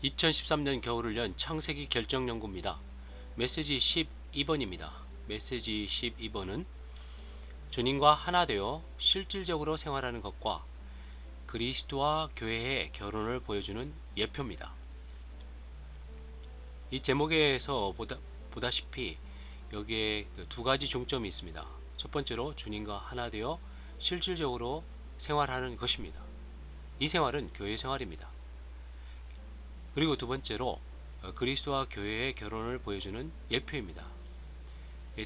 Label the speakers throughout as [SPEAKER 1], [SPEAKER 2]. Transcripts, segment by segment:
[SPEAKER 1] 2013년 겨울을 연 창세기 결정연구입니다. 메시지 12번입니다. 메시지 12번은 주님과 하나 되어 실질적으로 생활하는 것과 그리스도와 교회의 결혼을 보여주는 예표입니다. 이 제목에서 보다시피 여기에 두 가지 중점이 있습니다. 첫 번째로 주님과 하나 되어 실질적으로 생활하는 것입니다. 이 생활은 교회 생활입니다. 그리고 두 번째로 그리스도와 교회의 결혼을 보여주는 예표입니다.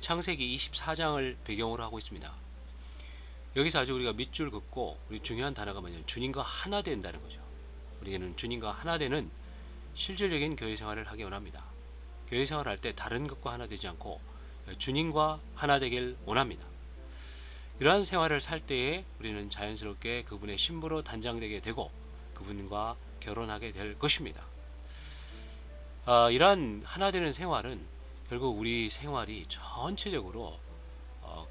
[SPEAKER 1] 창세기 24장을 배경으로 하고 있습니다. 여기서 아주 우리가 밑줄 긋고 우리 중요한 단어가 뭐냐면 주님과 하나 된다는 거죠. 우리는 주님과 하나 되는 실질적인 교회 생활을 하기 원합니다. 교회 생활을 할 때 다른 것과 하나 되지 않고 주님과 하나 되길 원합니다. 이러한 생활을 살 때에 우리는 자연스럽게 그분의 신부로 단장되게 되고 그분과 결혼하게 될 것입니다. 이러한 하나 되는 생활은 결국 우리 생활이 전체적으로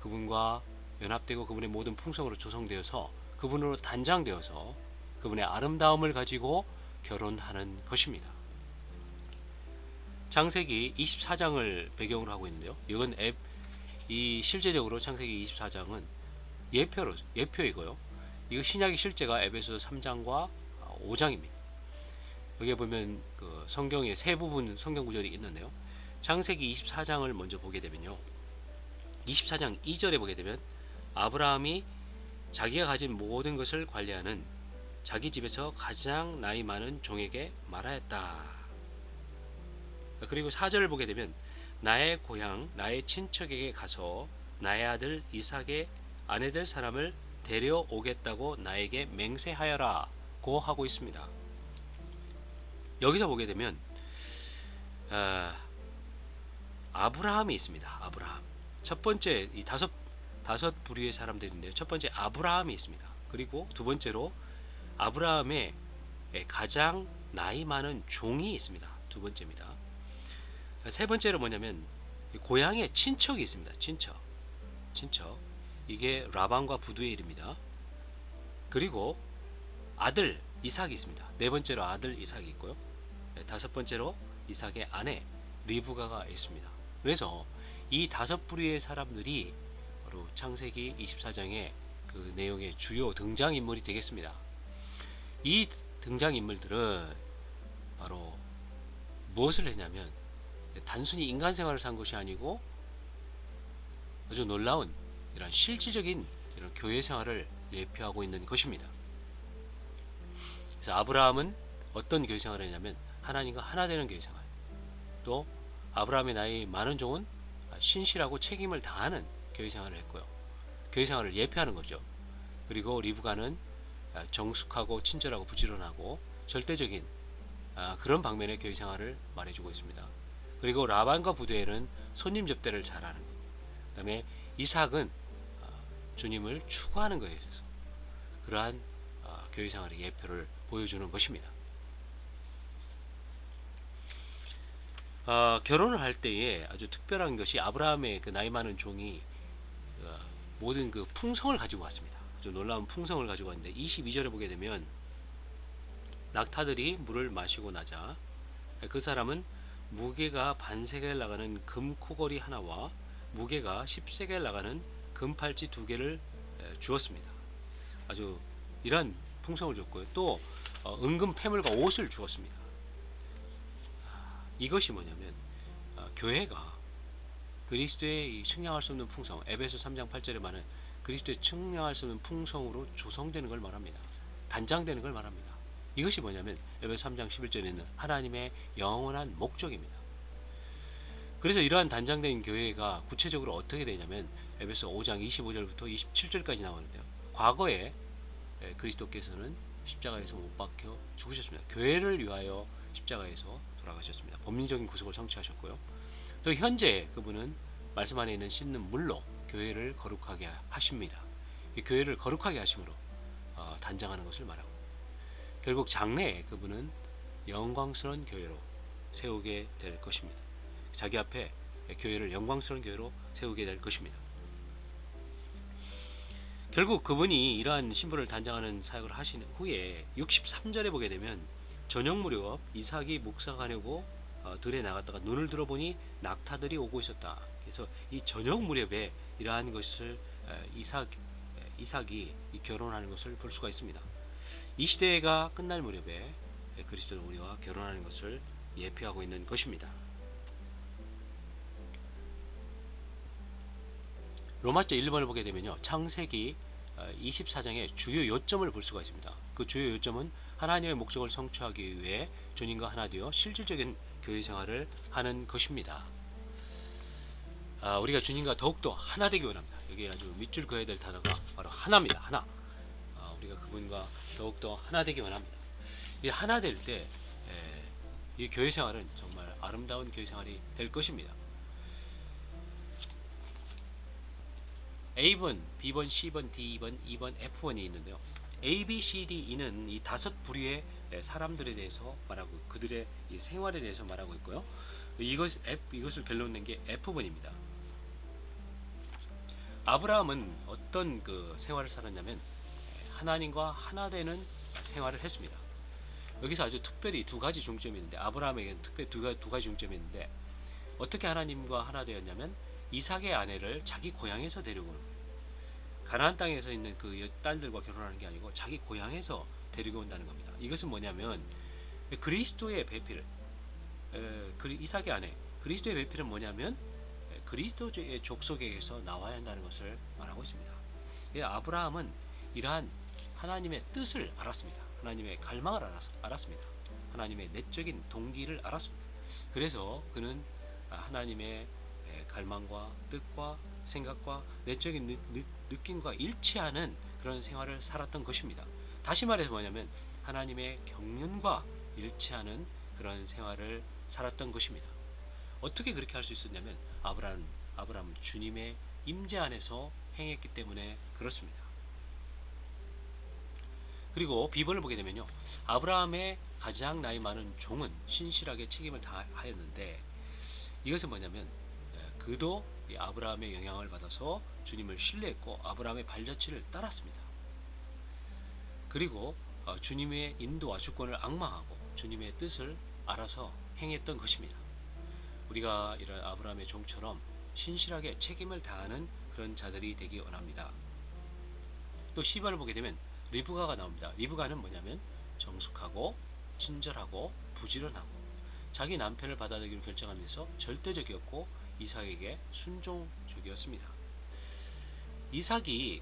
[SPEAKER 1] 그분과 연합되고 그분의 모든 풍성으로 조성되어서 그분으로 단장되어서 그분의 아름다움을 가지고 결혼하는 것입니다. 창세기 24장을 배경으로 하고 있는데요. 이건 실제적으로 창세기 24장은 예표이고요. 이거 신약의 실제가 에베소 3장과 5장입니다. 여기에 보면 그 성경의 세 부분 성경 구절이 있는데요. 창세기 24장을 먼저 보게 되면요. 24장 2절에 보게 되면 아브라함이 자기가 가진 모든 것을 관리하는 자기 집에서 가장 나이 많은 종에게 말하였다. 그리고 4절을 보게 되면 나의 고향 나의 친척에게 가서 나의 아들 이삭의 아내 될 사람을 데려오겠다고 나에게 맹세하여라 고 하고 있습니다. 여기서 보게 되면 아브라함이 있습니다. 아브라함. 첫 번째 이 다섯 부류의 사람들인데요. 첫 번째 아브라함이 있습니다. 그리고 두 번째로 아브라함의 가장 나이 많은 종이 있습니다. 두 번째입니다. 세 번째로 뭐냐면 고향에 친척이 있습니다. 친척. 이게 라반과 부두엘입니다. 그리고 아들 이삭이 있습니다. 네 번째로 아들 이삭이 있고요. 다섯 번째로 이삭의 아내 리브가가 있습니다. 그래서 이 다섯 부류의 사람들이 바로 창세기 24장의 그 내용의 주요 등장인물이 되겠습니다. 이 등장인물들은 바로 무엇을 했냐면 단순히 인간 생활을 산 것이 아니고 아주 놀라운 이런 실질적인 이런 교회 생활을 예표하고 있는 것입니다. 그래서 아브라함은 어떤 교회 생활을 했냐면 하나님과 하나 되는 교회 생활, 또 아브라함의 나이 많은 종은 신실하고 책임을 다하는 교회 생활을 했고요. 교회 생활을 예표하는 거죠. 그리고 리브가는 정숙하고 친절하고 부지런하고 절대적인 그런 방면의 교회 생활을 말해주고 있습니다. 그리고 라반과 부두엘은 손님 접대를 잘하는 것. 그 다음에 이삭은 주님을 추구하는 것에 있어서 그러한 교회 생활의 예표를 보여주는 것입니다. 결혼을 할 때에 아주 특별한 것이 아브라함의 그 나이 많은 종이 모든 그 풍성을 가지고 왔습니다. 아주 놀라운 풍성을 가지고 왔는데 22절에 보게 되면 낙타들이 물을 마시고 나자 그 사람은 무게가 반세겔 나가는 금 코걸이 하나와 무게가 10세겔 나가는 금 팔찌 2개를 주었습니다. 아주 이러한 풍성을 줬고요. 또 은금 패물과 옷을 주었습니다. 이것이 뭐냐면 교회가 그리스도의 측량할 수 없는 풍성, 에베소 3장 8절에 말하는 그리스도의 측량할 수 없는 풍성으로 조성되는 걸 말합니다. 단장되는 걸 말합니다. 이것이 뭐냐면 에베소 3장 11절에 있는 하나님의 영원한 목적입니다. 그래서 이러한 단장된 교회가 구체적으로 어떻게 되냐면 에베소 5장 25절부터 27절까지 나오는데요. 과거에 그리스도께서는 십자가에서 못 박혀 죽으셨습니다. 교회를 위하여 십자가에서 돌아가셨습니다. 법리적인 구속을 성취하셨고요. 또 현재 그분은 말씀 안에 있는 씻는 물로 교회를 거룩하게 하십니다. 이 교회를 거룩하게 하심으로 단장하는 것을 말하고 결국 장래에 그분은 영광스러운 교회로 세우게 될 것입니다. 자기 앞에 교회를 영광스러운 교회로 세우게 될 것입니다. 결국 그분이 이러한 신부를 단장하는 사역을 하신 후에 63절에 보게 되면 저녁 무렵 이삭이 묵상하려고 들에 나갔다가 눈을 들어보니 낙타들이 오고 있었다. 그래서 이 저녁 무렵에 이러한 것을 이삭이 결혼하는 것을 볼 수가 있습니다. 이 시대가 끝날 무렵에 그리스도는 우리와 결혼하는 것을 예표하고 있는 것입니다. 로마서 1번을 보게 되면요, 창세기 24장의 주요 요점을 볼 수가 있습니다. 그 주요 요점은 하나님의 목적을 성취하기 위해 주님과 하나 되어 실질적인 교회 생활을 하는 것입니다. 우리가 주님과 더욱더 하나 되기 원합니다. 여기 아주 밑줄 그어야 될 단어가 바로 하나입니다. 하나. 우리가 그분과 더욱더 하나 되기 원합니다. 이 하나 될 때 이 교회 생활은 정말 아름다운 교회 생활이 될 것입니다. A번, B번, C번, D번, E번, F번이 있는데요. A, B, C, D, E는 이 다섯 부류의 사람들에 대해서 말하고 그들의 이 생활에 대해서 말하고 있고요. 이것을 결론낸 게 F번입니다. 아브라함은 어떤 그 생활을 살았냐면 하나님과 하나 되는 생활을 했습니다. 여기서 아주 특별히 두 가지 중점이 있는데, 아브라함에게는 특별히 두 가지 중점이 있는데, 어떻게 하나님과 하나 되었냐면 이삭의 아내를 자기 고향에서 데리고 오는 거예요. 가나안 땅에서 있는 그 딸들과 결혼하는 게 아니고 자기 고향에서 데리고 온다는 겁니다. 이것은 뭐냐면 그리스도의 배필을, 이삭의 아내 그리스도의 배필은 뭐냐면 그리스도의 족속에게서 나와야 한다는 것을 말하고 있습니다. 아브라함은 이러한 하나님의 뜻을 알았습니다. 하나님의 갈망을 알았습니다. 하나님의 내적인 동기를 알았습니다. 그래서 그는 하나님의 갈망과 뜻과 생각과 내적인 느낌과 일치하는 그런 생활을 살았던 것입니다. 다시 말해서 뭐냐면 하나님의 경륜과 일치하는 그런 생활을 살았던 것입니다. 어떻게 그렇게 할 수 있었냐면 아브라함은 주님의 임재 안에서 행했기 때문에 그렇습니다. 그리고 B번을 보게 되면요, 아브라함의 가장 나이 많은 종은 신실하게 책임을 다하였는데, 이것은 뭐냐면 그도 아브라함의 영향을 받아서 주님을 신뢰했고 아브라함의 발자취를 따랐습니다. 그리고 주님의 인도와 주권을 앙망하고 주님의 뜻을 알아서 행했던 것입니다. 우리가 이런 아브라함의 종처럼 신실하게 책임을 다하는 그런 자들이 되기 원합니다. 또 C번을 보게 되면 리브가가 나옵니다. 리브가는 뭐냐면 정숙하고 친절하고 부지런하고 자기 남편을 받아들이기로 결정하면서 절대적이었고 이삭에게 순종적이었습니다. 이삭이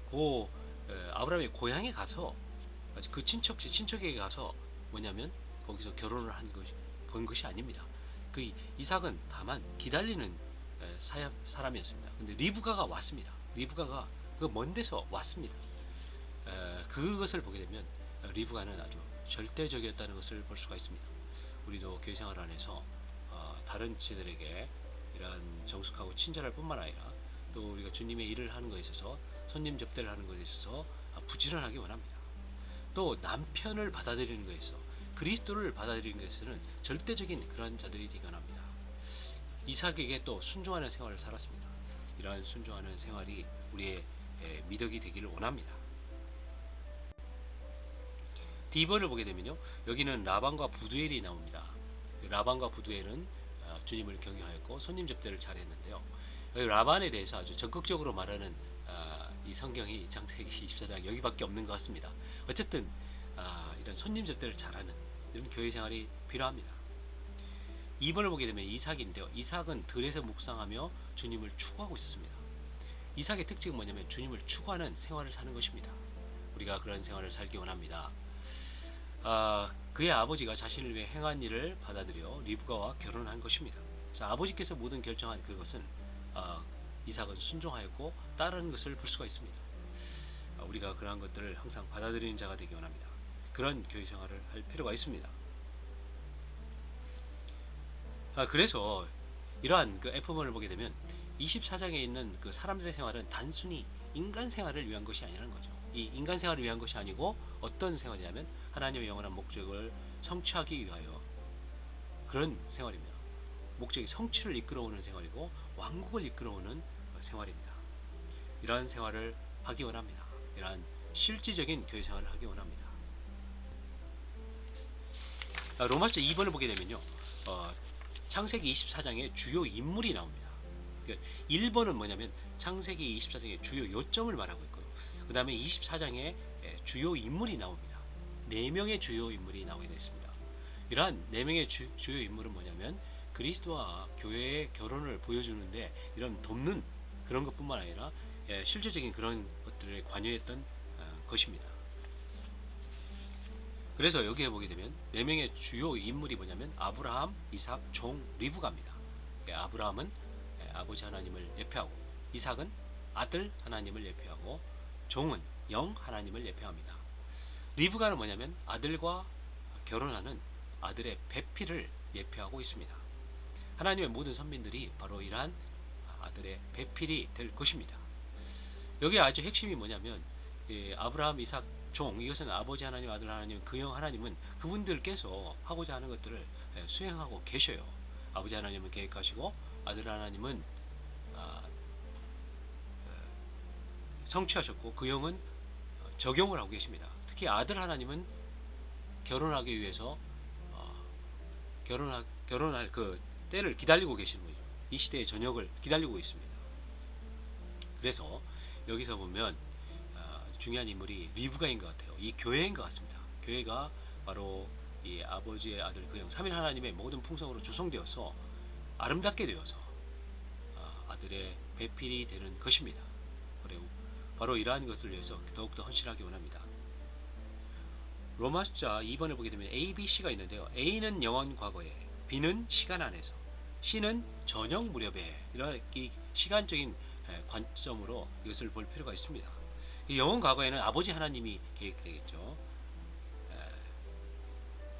[SPEAKER 1] 아브라함의 고향에 가서 그 친척에게 가서 뭐냐면 거기서 결혼을 본 것이 아닙니다. 그 이삭은 다만 기다리는 사람이었습니다. 근데 리브가가 왔습니다. 리브가가 그 먼 데서 왔습니다. 그것을 보게 되면 리브가는 아주 절대적이었다는 것을 볼 수가 있습니다. 우리도 교회 생활 안에서 다른 지체들에게 이러한 정숙하고 친절할 뿐만 아니라 또 우리가 주님의 일을 하는 것에 있어서 손님 접대를 하는 것에 있어서 부지런하기 원합니다. 또 남편을 받아들이는 것에 있어 그리스도를 받아들이는 것에서는 절대적인 그런 자들이 되기 원합니다. 이삭에게 또 순종하는 생활을 살았습니다. 이러한 순종하는 생활이 우리의 미덕이 되기를 원합니다. D번을 보게 되면요, 여기는 라반과 부두엘이 나옵니다. 라반과 부두엘은 주님을 경외하였고 손님 접대를 잘했는데요. 여기 라반에 대해서 아주 적극적으로 말하는 이 성경이 창세기 24장 여기밖에 없는 것 같습니다. 어쨌든 이런 손님 접대를 잘하는 이런 교회 생활이 필요합니다. 2번을 보게 되면 이삭인데요. 이삭은 들에서 묵상하며 주님을 추구하고 있었습니다. 이삭의 특징은 뭐냐면 주님을 추구하는 생활을 사는 것입니다. 우리가 그런 생활을 살기 원합니다. 그의 아버지가 자신을 위해 행한 일을 받아들여 리브가와 결혼한 것입니다. 그래서 아버지께서 모든 결정한 그것은 이삭은 순종하였고 따르는 것을 볼 수가 있습니다. 우리가 그러한 것들을 항상 받아들이는 자가 되기 원합니다. 그런 교회 생활을 할 필요가 있습니다. 그래서 이러한 그 F번을 보게 되면 24장에 있는 그 사람들의 생활은 단순히 인간 생활을 위한 것이 아니라는 거죠. 이 인간 생활을 위한 것이 아니고 어떤 생활이냐면 하나님의 영원한 목적을 성취하기 위하여 그런 생활입니다. 목적이 성취를 이끌어오는 생활이고 왕국을 이끌어오는 생활입니다. 이러한 생활을 하기 원합니다. 이러한 실질적인 교회 생활을 하기 원합니다. 로마서 2번을 보게 되면요. 창세기 24장의 주요 인물이 나옵니다. 1번은 뭐냐면 창세기 24장의 주요 요점을 말하고 있고요. 그 다음에 24장에 주요 인물이 나옵니다. 4명의 주요 인물이 나오게 되어 있습니다. 이러한 4명의 주요 인물은 뭐냐면 그리스도와 교회의 결혼을 보여주는데 이런 돕는 그런 것뿐만 아니라 실질적인 그런 것들에 관여했던 것입니다. 그래서 여기에 보게 되면 4명의 주요 인물이 뭐냐면 아브라함, 이삭, 종, 리브가입니다. 아브라함은 아버지 하나님을 예표하고, 이삭은 아들 하나님을 예표하고, 종은 영 하나님을 예표합니다. 리브가는 뭐냐면 아들과 결혼하는 아들의 배필을 예표하고 있습니다. 하나님의 모든 선민들이 바로 이러한 아들의 배필이 될 것입니다. 여기 아주 핵심이 뭐냐면 아브라함, 이삭, 종, 이것은 아버지 하나님, 아들 하나님, 그 영 하나님은 그분들께서 하고자 하는 것들을 수행하고 계셔요. 아버지 하나님은 계획하시고 아들 하나님은 성취하셨고 그 영은 적용을 하고 계십니다. 특히 아들 하나님은 결혼하기 위해서 결혼할 그 때를 기다리고 계시는 거죠. 이 시대의 저녁을 기다리고 있습니다. 그래서 여기서 보면 중요한 인물이 리브가인 것 같아요. 이 교회인 것 같습니다. 교회가 바로 이 아버지의 아들 그 영 삼위 하나님의 모든 풍성으로 조성되어서 아름답게 되어서 아들의 배필이 되는 것입니다. 그리고 바로 이러한 것을 위해서 더욱더 헌신하기 원합니다. 로마숫자 2번을 보게 되면 A, B, C가 있는데요. A는 영원 과거에, B는 시간 안에서, C는 저녁 무렵에, 이런 이 시간적인 관점으로 이것을 볼 필요가 있습니다. 영원 과거에는 아버지 하나님이 계획되겠죠.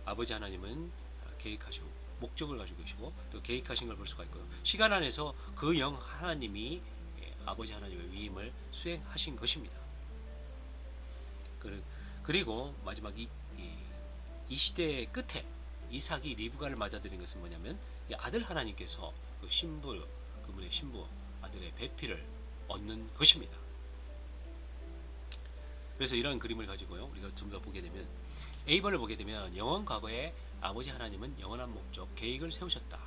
[SPEAKER 1] 아버지 하나님은 계획하시고 목적을 가지고 계시고 또 계획하신 걸 볼 수가 있고요. 시간 안에서 그 영 하나님이 아버지 하나님의 위임을 수행하신 것입니다. 그리고 마지막 이 시대의 끝에 이삭이 리브가를 맞아들인 것은 뭐냐면 아들 하나님께서 그 신부, 그분의 신부 아들의 배필을 얻는 것입니다. 그래서 이런 그림을 가지고요, 우리가 좀 더 보게 되면 A번을 보게 되면 영원 과거에 아버지 하나님은 영원한 목적, 계획을 세우셨다.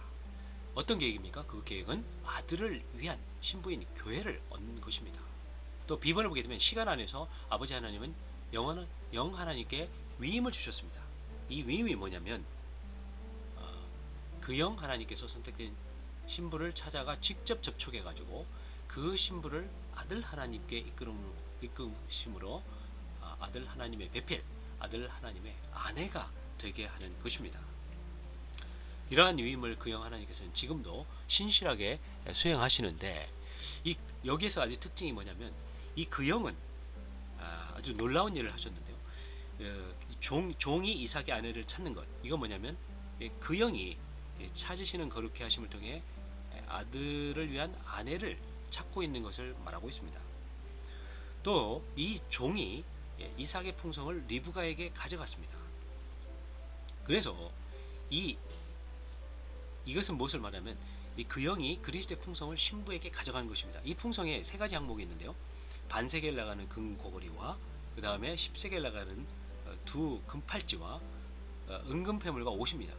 [SPEAKER 1] 어떤 계획입니까? 그 계획은 아들을 위한 신부인 교회를 얻는 것입니다. 또 B번을 보게 되면 시간 안에서 아버지 하나님은 영 하나님께 위임을 주셨습니다. 이 위임이 뭐냐면 그 영 하나님께서 선택된 신부를 찾아가 직접 접촉해 가지고 그 신부를 아들 하나님께 이끄심으로 아들 하나님의 배필, 아들 하나님의 아내가 되게 하는 것입니다. 이러한 위임을 그 영 하나님께서는 지금도 신실하게 수행하시는데 여기에서 아주 특징이 뭐냐면 이 그 영은 아주 놀라운 일을 하셨는데요. 종이 이삭의 아내를 찾는 것, 이건 뭐냐면 그 영이 찾으시는 거룩해 하심을 통해 아들을 위한 아내를 찾고 있는 것을 말하고 있습니다. 또 이 종이 이삭의 풍성을 리브가에게 가져갔습니다. 그래서 이것은 무엇을 말하면 그 영이 그리스도의 풍성을 신부에게 가져가는 것입니다. 이 풍성에 3가지 항목이 있는데요. 반세겔 나가는 금고거리와 그 다음에 10세겔 나가는 2 금팔찌와 은금패물과 옷입니다.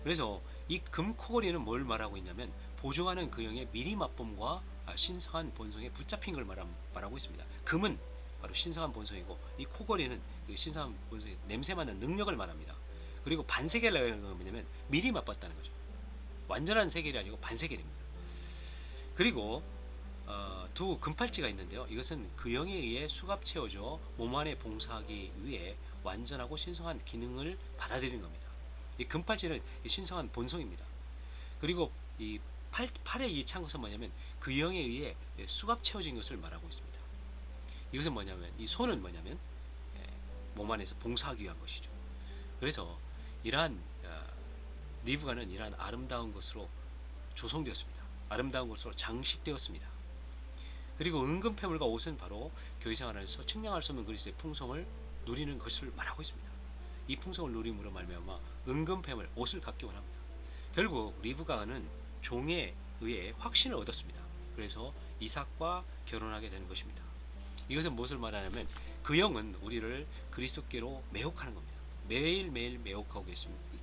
[SPEAKER 1] 그래서 이 금코거리는 뭘 말하고 있냐면 보증하는 그 영의 미리 맛봄과 신성한 본성에 붙잡힌 걸 말하고 있습니다. 금은 바로 신성한 본성이고 이 코거리는 그 신성한 본성의 냄새 맡는 능력을 말합니다. 그리고 반세겔이라는 건 뭐냐면 미리 맛봤다는 거죠. 완전한 세겔이 아니고 반세겔입니다. 그리고 2 금팔찌가 있는데요. 이것은 그 영에 의해 수갑 채워져 몸 안에 봉사하기 위해 완전하고 신성한 기능을 받아들이는 겁니다. 이 금팔찌는 신성한 본성입니다. 그리고 이 팔에 이 찬 것은 뭐냐면 그 영에 의해 수갑 채워진 것을 말하고 있습니다. 이것은 뭐냐면 이 손은 뭐냐면 몸 안에서 봉사하기 위한 것이죠. 그래서 이러한 리브가는 이러한 아름다운 것으로 조성되었습니다. 아름다운 것으로 장식되었습니다. 그리고 은금패물과 옷은 바로 교회 생활 안에서 측량할 수 없는 그리스도의 풍성을 누리는 것을 말하고 있습니다. 이 풍성을 누림으로 말미암아 은금패물, 옷을 갖기 원합니다. 결국 리브가는 종에 의해 확신을 얻었습니다. 그래서 이삭과 결혼하게 되는 것입니다. 이것은 무엇을 말하냐면 그 영은 우리를 그리스도께로 매혹하는 겁니다. 매일매일 매혹하고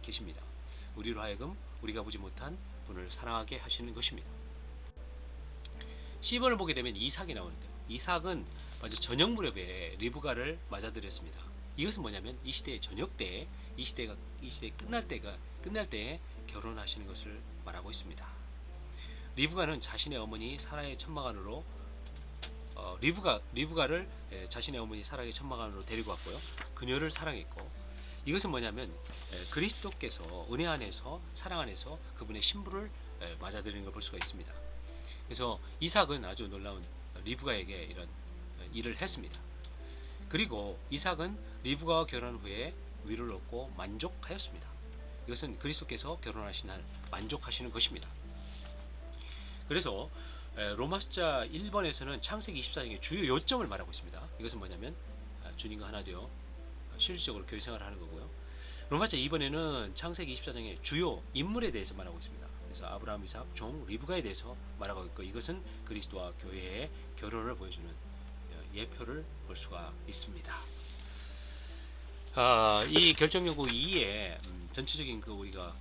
[SPEAKER 1] 계십니다. 우리로 하여금 우리가 보지 못한 분을 사랑하게 하시는 것입니다. 10번을 보게 되면 이삭이 나오는데요. 이삭은 먼저 저녁 무렵에 리브가를 맞아들였습니다. 이것은 뭐냐면 이 시대의 저녁 때에 이 시대 끝날 때에 결혼하시는 것을 말하고 있습니다. 리브가는 자신의 어머니 사라의 천막안으로 리브가를 자신의 어머니 사라의 천막안으로 데리고 왔고요. 그녀를 사랑했고, 이것은 뭐냐면 그리스도께서 은혜 안에서 사랑 안에서 그분의 신부를 맞아들이는 걸 볼 수가 있습니다. 그래서 이삭은 아주 놀라운 리브가에게 이런 일을 했습니다. 그리고 이삭은 리브가와 결혼 후에 위로를 얻고 만족하였습니다. 이것은 그리스도께서 결혼하신 날 만족하시는 것입니다. 그래서 로마숫자 1번에서는 창세기 24장의 주요 요점을 말하고 있습니다. 이것은 뭐냐면 주님과 하나 되어 실질적으로 교회 생활을 하는 거고요. 로마숫자 2번에는 창세기 24장의 주요 인물에 대해서 말하고 있습니다. 그래서 아브라함, 이삭, 종, 리브가에 대해서 말하고 있고, 이것은 그리스도와 교회의 결혼을 보여주는 예표를 볼 수가 있습니다. 이 결정연구 2의 전체적인 우리가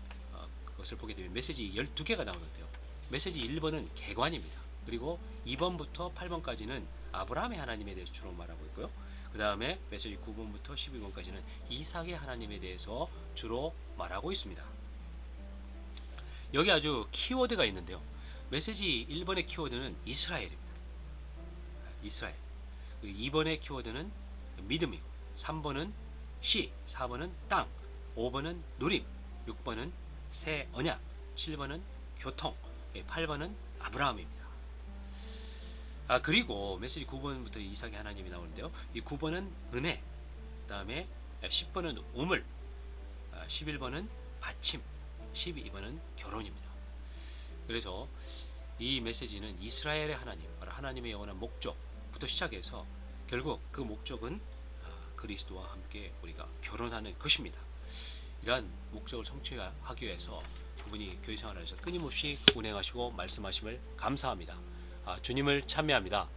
[SPEAKER 1] 그것을 보게 되면 메시지 12개가 나오는데요. 메시지 1번은 개관입니다. 그리고 2번부터 8번까지는 아브라함의 하나님에 대해서 주로 말하고 있고요. 그 다음에 메시지 9번부터 12번까지는 이삭의 하나님에 대해서 주로 말하고 있습니다. 여기 아주 키워드가 있는데요. 메시지 1번의 키워드는 이스라엘입니다. 이스라엘. 2번의 키워드는 믿음이고, 3번은 시, 4번은 땅, 5번은 누림, 6번은 새 언약, 7번은 교통, 8번은 아브라함입니다. 그리고 메시지 9번부터 이삭의 하나님이 나오는데요. 이 9번은 은혜, 그 다음에 10번은 우물, 11번은 받침, 12번은 결혼입니다. 그래서 이 메시지는 이스라엘의 하나님, 하나님의 영원한 목적부터 시작해서 결국 그 목적은 그리스도와 함께 우리가 결혼하는 것입니다. 이러한 목적을 성취하기 위해서 그분이 교회 생활에서 끊임없이 운행하시고 말씀하심을 감사합니다. 주님을 찬미합니다.